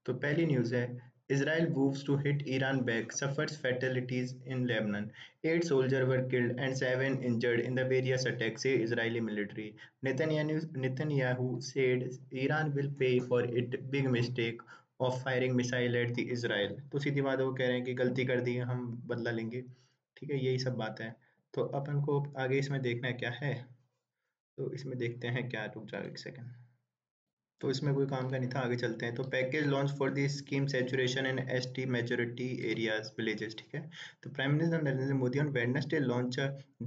तो पहली न्यूज़ है, Israel moves to hit Iran back, suffers fatalities in Lebanon. 8 soldiers were killed and 7 injured in the various attacks, say Israeli military. Netanyahu said Iran will pay for its big mistake of firing missile at the Israel. तो सीधी बात है, वो कह रहे हैं कि गलती कर दी, हम बदला लेंगे। ठीक है, यही सब बात है। तो अपन को आगे इसमें देखना है क्या है, तो इसमें देखते हैं क्या। रुक जाओ एक सेकंड। तो इसमें कोई काम का नहीं था, आगे चलते हैं। तो package launch for the scheme saturation in ST majority areas villages. ठीक है, तो prime minister Narendra Modi on Wednesday launch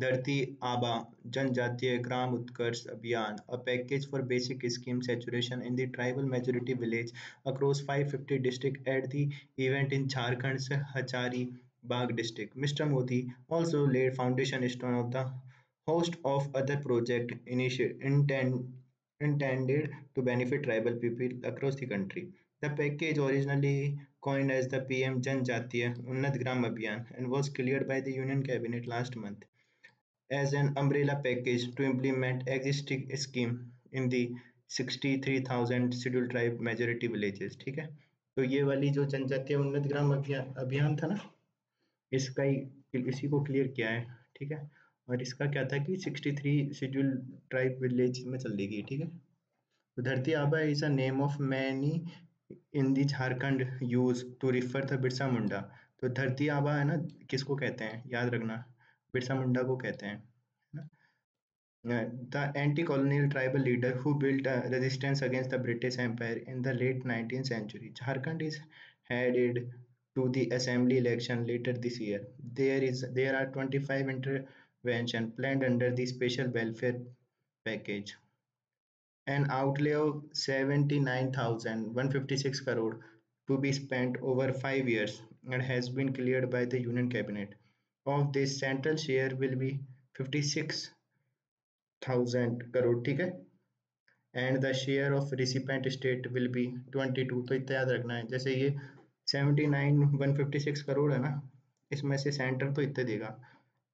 धरती आबा जनजातीय ग्राम उत्कर्ष अभियान, a package for basic scheme saturation in the tribal majority village across 550 district at the event in Jharkhand Hazari Bagh district. Mister Modi also laid foundation stone of the host of other project intended to benefit tribal people across the country. The package, originally coined as the PM Jan Jatiya Unnat Gram Abhiyan, and was cleared by the Union Cabinet last month as an umbrella package to implement existing scheme in the 63,000 scheduled tribe majority villages। ठीक है, तो ये वाली जो जनजातीय उन्नत ग्राम अभियान था ना, इसका ही इसी को क्लियर किया है। ठीक है, और इसका क्या था कि 63 शेड्यूल ट्राइब विलेज में चल देगी। ठीक है, तो Dharti Aba is a name of many in the Jharkhand use to refer the Birsa Munda. तो धरती आबा है ना, किसको कहते हैं याद रखना, बिरसा मुंडा को कहते हैं, है ना। The anti-colonial tribal leader who built a resistance against the British Empire in the late 19th century. Jharkhand is headed to the assembly election later this year. There are 25 interventions planned under the special welfare package. An outlay of 79,156 crore to be spent over 5 years and has been cleared by the Union Cabinet. Of this, central share will be 56,000 crore, ठीक है, and the share of recipient state will be 22। तो इतना याद रखना है, जैसे ये 79,156 करोड़ है ना, इसमें से सेंटर तो इतना देगा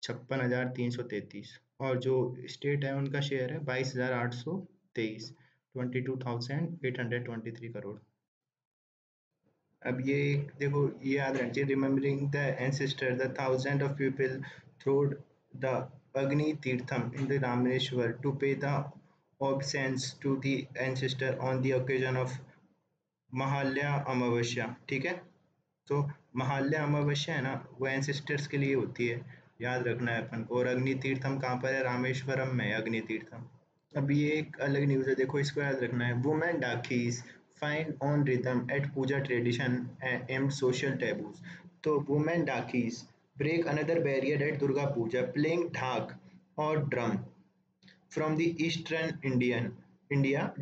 56,333, और जो स्टेट है उनका शेयर है 22,823, 22,823 करोड़। अब ये देखो, ये याद रखिए, remembering the ancestor the thousand of people through the Agni Theertham in the Rameshwar to pay the obeisance to the ancestor on the occasion of Mahalaya Amavasya. ठीक है, तो महाल्या अमावस्या है ना, वो एंसेस्टर्स के लिए होती है, याद रखना है अपन को। और अग्नि तीर्थम कहाँ पर है? रामेश्वरम में अग्नि तीर्थम। अब ये एक अलग न्यूज़ है, देखो इसको याद रखना है। Women dhakis find on rhythm at puja tradition and social taboos. तो women dhakis break another barrier at Durga Puja playing dhak और drum from the eastern India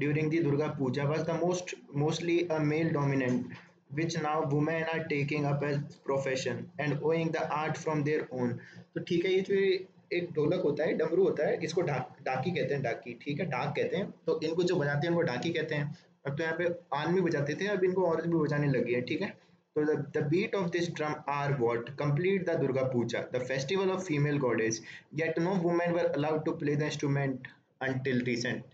during the Durga Puja was the mostly a male dominant, which now women are taking up as profession and owing the art from their own। तो ठीक है, ये जो एक ढोलक होता है, डमरू होता है, इसको डाकी कहते हैं, डाकी। ठीक है, डाक कहते हैं, तो इनको जो बजाते हैं उनको डाकी कहते हैं। अब तो यहाँ पे आदमी बजाते थे, अब इनको औरत भी बजाने लगी है। ठीक है, so the beat of this drum are what complete the Durga Puja, the festival of female goddess. Yet no women were allowed to play the instrument until recent।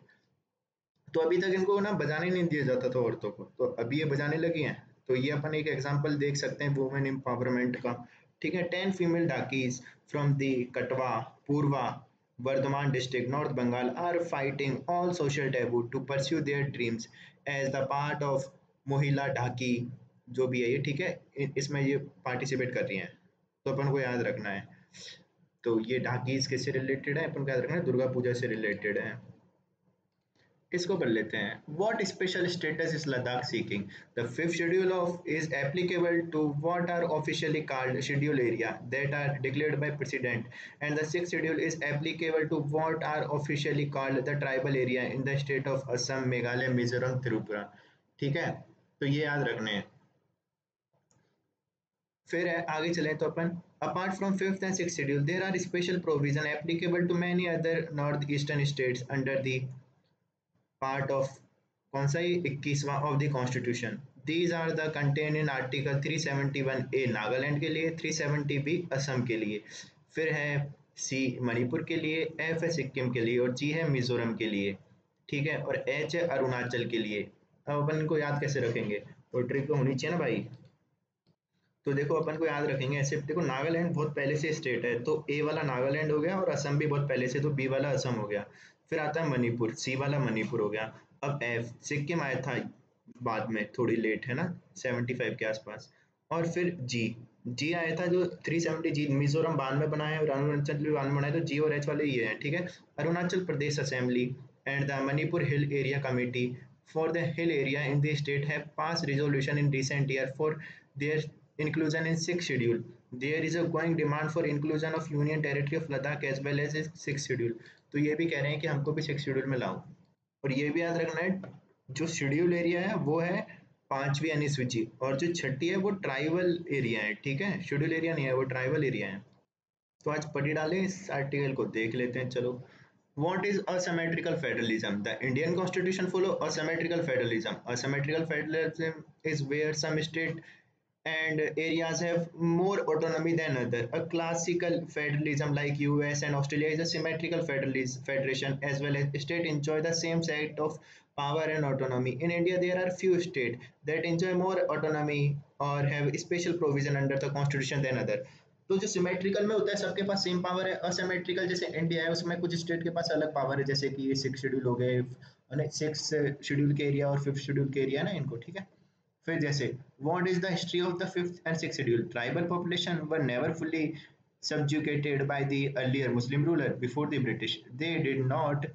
तो अभी तक इनको ना बजाने नहीं दिया जाता था औरतों को, तो अभी ये बजाने लगी हैं। तो ये अपन एक एग्जांपल देख सकते हैं वुमेन एम्पावरमेंट का। ठीक है, 10 female डाकीज from the Katwa Purba Bardhaman district North Bengal are fighting all social taboo to pursue their dreams as the part of Mohila Dhaki जो भी है ये। ठीक है, इसमें ये पार्टिसिपेट कर रही हैं, तो अपन को याद रखना है। तो ये ढाकीज किससे रिलेटेड है, अपन को याद रखना है, दुर्गा पूजा से रिलेटेड है। इसको कर लेते हैं। What special status is Ladakh seeking? The fifth schedule of is applicable to what are officially called schedule area that are declared by president, and the sixth schedule is applicable to what are officially called the tribal area in the state of Assam, Meghalaya, Mizoram, Tripura। ठीक है, तो ये याद रखने हैं। फिर आगे चलें तो अपन apart from fifth and sixth schedule there are special provision applicable to many other northeastern states under the part of कौन सा ये 21वां of the constitution. These are the contain in article 371A Nagaland के लिए, 370B असम के लिए, फिर है सी मणिपुर के लिए, एफ है सिक्किम के लिए, और जी है मिजोरम के लिए। ठीक है, और एच है अरुणाचल के लिए। अब अपन इनको याद कैसे रखेंगे? वो ट्रिक तो होनी चाहिए ना भाई। तो देखो अपन को याद रखेंगे ऐसे, देखो नागालैंड बहुत पहले से स्टेट है, तो ए वाला नागालैंड हो गया, और असम भी बहुत पहले से, तो बी वाला असम हो गया। फिर आता है मणिपुर, सी वाला मणिपुर हो गया। अब एफ, सिक्किम आया था बाद में, थोड़ी लेट है ना, 75 के आसपास। और फिर जी, जी आया था जो 370, जी मिजोरम बाद में बनाया है और अरुणाचल भी बाद में बनाया, तो जी और एच वाले ये हैं, ठीक है। Arunachal Pradesh assembly and the Manipur hill area committee for the hill area in the state have passed resolution in recent year for their inclusion in sixth schedule. There is a growing demand for inclusion of Union Territory of Ladakh as well as its sixth schedule. तो ये भी कह रहे हैं कि हमको भी six schedule में लाओ। और ये भी याद रखना है, जो शेड्यूल एरिया है वो है पांचवी अनुसूची, और जो छठी है वो ट्राइबल एरिया है, ठीक है, शेड्यूल एरिया नहीं है, वो ट्राइबल एरिया है। तो आज पढ़ी डालें, इस आर्टिकल को देख लेते हैं, चलो। What is asymmetrical federalism? The Indian Constitution follow asymmetrical federalism. Asymmetrical federalism is where some state and areas have more autonomy than other. A classical federalism like US and Australia is a symmetrical federation, as well as states enjoy the same set of power and autonomy. In India, there are few states that enjoy more autonomy or have special provision under the constitution than other. तो जो symmetrical में होता है सबके पास same power है, asymmetrical जैसे India है उसमें कुछ स्टेट के पास अलग पावर है, जैसे कि ये सिक्स शेड्यूल हो गए, सिक्स शेड्यूल के एरिया और फिफ्थ शेड्यूल के एरिया ना इनको, ठीक है। फिर जैसे what is the history of the fifth and six schedule? Tribal population were never fully subjugated by the earlier Muslim ruler before the British. They did not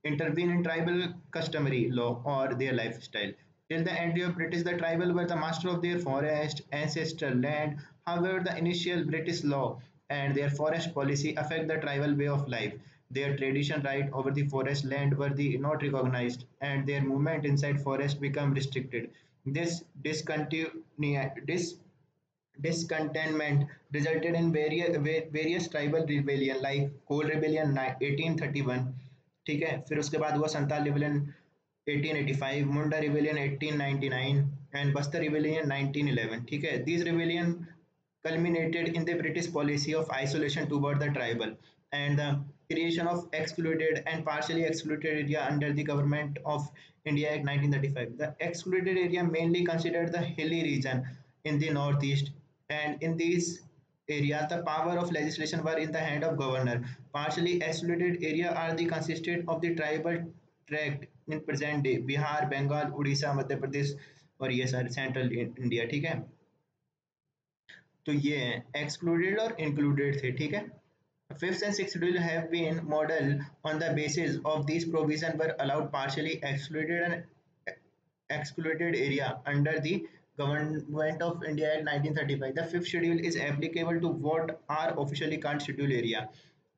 intervene in tribal customary law or their lifestyle. Till the end of British, the tribal were the master of their forest, ancestral land. However, the initial British law and their forest policy affect the tribal way of life. Their tradition right over the forest land were not recognized, and their movement inside forest become restricted. This discontentment resulted in various tribal rebellion like Kol rebellion 1831, ठीक है। फिर उसके बाद हुआ Santhal rebellion 1885, Munda rebellion 1899 and Bastar rebellion 1911, ठीक है। These rebellion culminated in the British policy of isolation toward the tribal and the creation of excluded and partially excluded area under the Government of India Act 1935. The excluded area mainly considered the hilly region in the northeast, and in these areas the power of legislation were in the hand of governor. Partially excluded area are the consisted of the tribal tract in present day Bihar, Bengal, Odisha, Madhya Pradesh और ये सारे central India, ठीक है। तो ये excluded और included थे, ठीक है। Fifth and sixth schedule have been modeled on the basis of these provisions were allowed partially excluded area under the Government of India Act 1935. The fifth schedule is applicable to what are officially called schedule area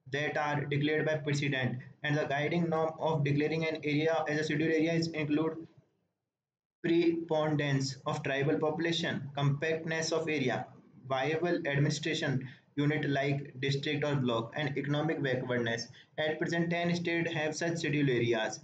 that are declared by President, and the guiding norm of declaring an area as a schedule area is include preponderance of tribal population, compactness of area, viable administration unit like district or block, and economic backwardness. At present, 10 states have such schedule areas.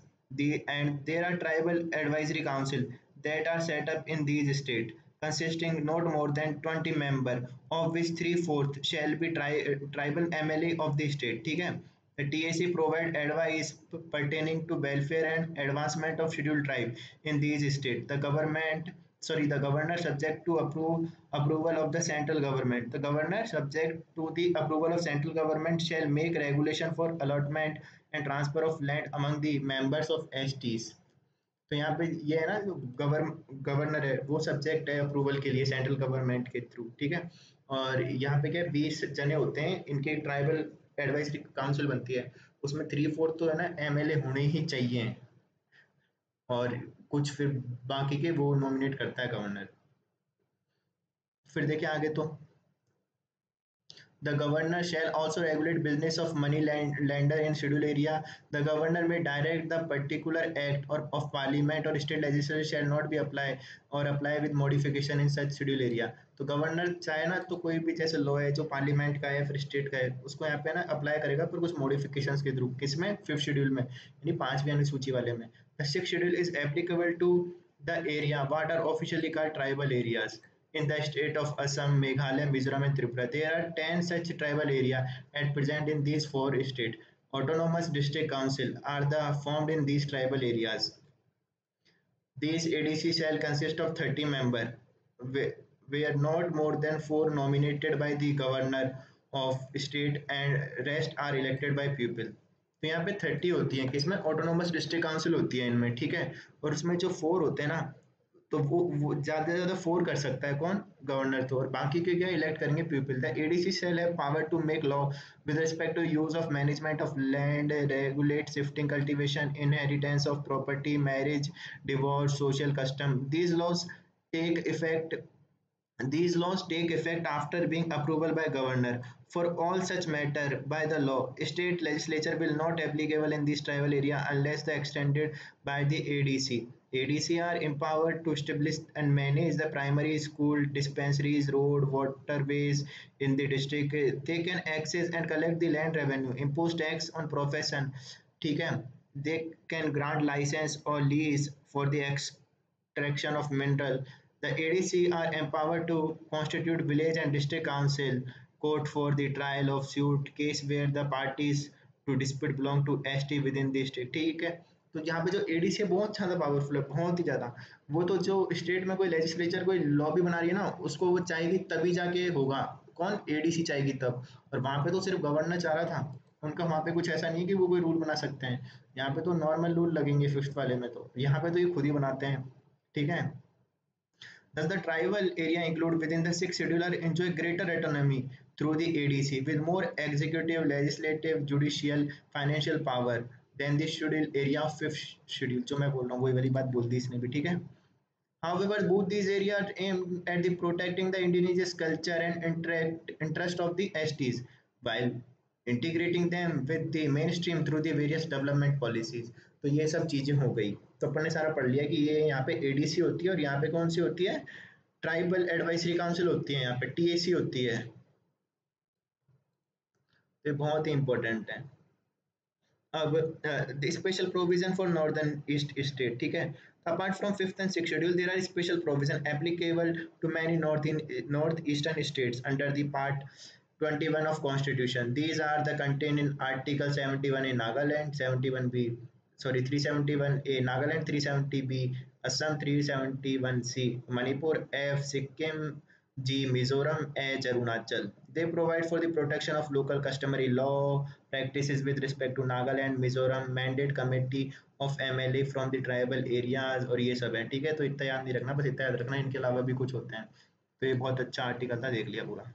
And there are tribal advisory council that are set up in these states, consisting not more than 20 members, of which three-fourths shall be tribal MLA of the state. ठीक है? The TAC provide advice pertaining to welfare and advancement of scheduled tribe in these states. The governor subject to approval of the central government. The governor subject to the approval of central government shall make regulation for allotment and transfer of land among the members of STs. तो यहाँ पे ये है ना, जो governor है वो subject है अप्रूवल के लिए सेंट्रल गवर्नमेंट के थ्रू, ठीक है। और यहाँ पे क्या 20 जने होते हैं, इनके ट्राइबल एडवाइजरी काउंसिल बनती है, उसमें थ्री फोर्थ तो है ना एमएलए होने ही चाहिए, और कुछ फिर बाकी के वो नॉमिनेट करता है गवर्नर। फिर देखिए आगे तो the governor shall also regulate business of lender in scheduled area. The governor may direct the particular act or of parliament or state legislature shall not be apply with modification in such scheduled area. तो governor चाहे ना तो कोई भी जैसे law है जो parliament का है फिर स्टेट का है उसको यहाँ पे ना अप्लाई करेगा, पर कुछ मॉडिफिकेशंस के थ्रू, किसमें? फिफ्थ शेड्यूल में, यानी पांचवी अनुसूची वाले में। The sixth schedule is applicable to the area what are officially called tribal areas in the state of Assam, Meghalaya, Mizoram, and Tripura. There are 10 such tribal areas at present in these four states. Autonomous district council are the formed in these tribal areas. These ADC shall consist of 30 members, where not more than 4 nominated by the governor of state and rest are elected by people. तो यहाँ पे 30 होती है, किसमें autonomous district council होती है इनमें, ठीक है। और उसमें जो 4 होते हैं ना, तो वो ज़्यादा से ज़्यादा 4 कर सकता है कौन, गवर्नर। तो और बाकी के क्या इलेक्ट करेंगे people. The ADC shall have power to make law with respect to use of management of land, regulate shifting cultivation, inheritance of property, marriage, divorce, social custom. Take effect these laws take effect after being approval by governor. For all such matter by the law, state legislature will not applicable in this tribal area unless the extended by the ADC. ADC are empowered to establish and manage the primary school, dispensaries, road, waterways in the district. They can access and collect the land revenue, impose tax on profession. ठीक है, they can grant license or lease for the extraction of mineral. The ADC are empowered to constitute village and district council court for the trial of suit case where the parties to dispute belong to ST within the state. ठीक है, तो यहाँ पे जो ADC है बहुत ज़्यादा powerful है, बहुत ही ज़्यादा। वो तो जो स्टेट में कोई लेजिस्लेचर कोई लॉ भी बना रही है ना, उसको वो चाहेगी तभी जाके होगा, कौन, एडीसी चाहेगी तब। और वहाँ पे तो सिर्फ गवर्नर चाह रहा था, उनका वहाँ पे कुछ ऐसा नहीं है कि वो कोई रूल बना सकते हैं। यहाँ पे तो नॉर्मल रूल लगेंगे फिफ्थ वाले में, तो यहाँ पे तो ये खुद ही बनाते हैं, ठीक है। Thus, the tribal area included within the sixth schedule are enjoy greater autonomy through the ADC with more executive, legislative, judicial, financial power than the schedule area of fifth schedule. जो मैं बोल रहा हूँ वही वाली बात बोल दी इसने भी, ठीक है। However, both these areas aim at the protecting the indigenous culture and interest of the STs while integrating them with the mainstream through the various development policies. तो ये सब चीजें हो गई, तो अपन ने सारा पढ़ लिया कि ये यहाँ पे एडीसी होती है और यहाँ पे कौन सी होती है, ट्राइबल एडवाइजरी काउंसिल होती है, यहाँ पे टीएसी होती है। तो ये बहुत ही इंपॉर्टेंट है। अब special provision for northern east state, ठीक है। Apart from fifth and six schedule there are special provision applicable to many north eastern states under the part 21 of constitution. These are the contained in article 71 in Nagaland, 71b, sorry, 371a Nagaland, 370b Assam, 371c Manipur, F Sikkim, G Mizoram, H Arunachal. They provide for the protection of local customary law practices with respect to Nagaland, Mizoram, mandate committee of MLA from the tribal areas, और ये सब है, ठीक है। तो इतना याद नहीं रखना, बस इतना याद रखना, इनके अलावा भी कुछ होते हैं। तो ये बहुत अच्छा आर्टिकल था, देख लिया पूरा।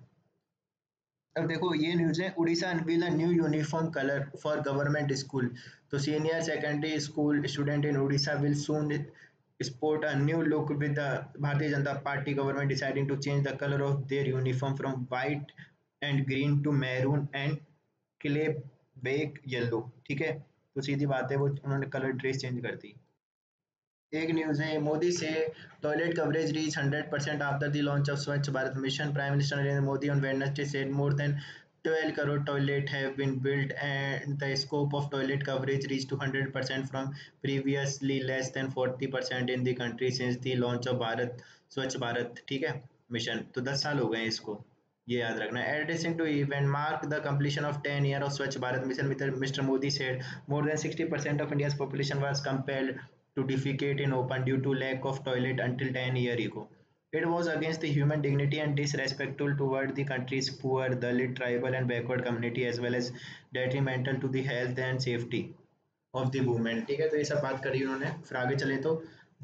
अब देखो ये न्यूज़ है, Orissa unveil a new uniform colour for government school. तो senior secondary school student in Orissa will soon sport a new look with the Bharatiya Janata Party government deciding to change the color of their uniform from white and green to maroon and clay bake yellow, ठीक है। तो सीधी बात है, वो उन्होंने colour dress change कर दी। एक news है, Modi says toilet coverage reach 100% after the launch of Swachh Bharat mission. Prime minister Narendra Modi on Wednesday said more than 12 crore toilets have been built and the scope of toilet coverage reached to 100% from previously less than 40% in the country since the launch of Bharat स्वच्छ भारत, ठीक है, mission. तो 10 साल हो गए हैं इसको, ये याद रखना। Addition to event mark the completion of 10 years of Swachh Bharat mission, Mr. Modi said more than 60% of India's population was compelled to defecate in open due to lack of toilet until 10 years ago. It was against the human dignity and disrespectful toward the country's poor, Dalit, tribal and backward community as well as detrimental to the health and safety of the women, ठीक है। तो ये सब बात करी उन्होंने। फिर आगे चले तो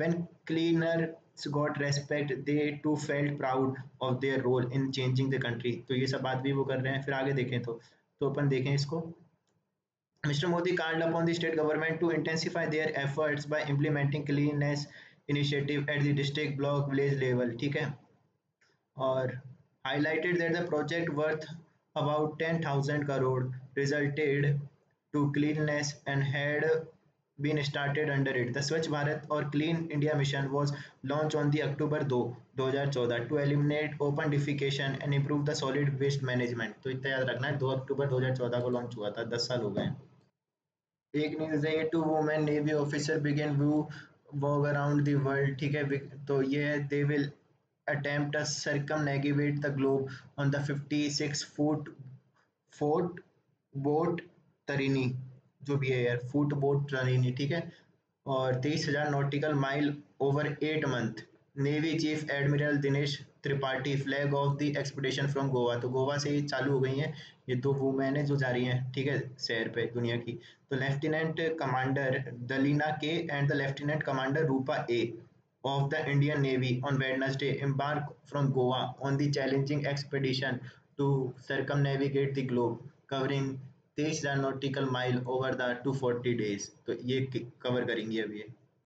when cleaners got respect they too felt proud of their role in changing the country। तो ये सब बात भी वो कर रहे हैं। फिर आगे देखें तो अपन देखें इसको। Mr. Modi called upon the state government to intensify their efforts by implementing cleanliness initiative at the district, block, village level, ठीक है। और highlighted that the project worth about 10,000 crore resulted to cleanliness and had been started under it. The Swachh Bharat or Clean India mission was launched on the October 2, 2014 to eliminate open defecation and improve the solid waste management। तो इतना याद रखना है, 2 अक्टूबर 2014 को launch हुआ था, 10 साल हो गए हैं। एक न्यूज़ है, ये two women navy officer begin voyage around the world, ठीक है। तो ये है, they will attempt a circumnavigate the globe on the 56-foot fort boat Tarini, जो भी है यार, फुट बोट तरिनी, ठीक है। और 23,000 nautical mile over 8 month. Navy chief admiral Dinesh Tripathi flag of the expedition from Goa. तो गोवा से ही चालू हो गई हैं ये दो वुमेन है जो जा रही हैं, ठीक है, सैर पे दुनिया की। तो लेफ्टिनेंट कमांडर दलीना के and the lieutenant commander Rupa A of the Indian Navy on Wednesday embarked from Goa on the challenging expedition to circumnavigate the globe, covering 23,000 nautical mile over the 240 days। तो ये cover करेंगी अब ये।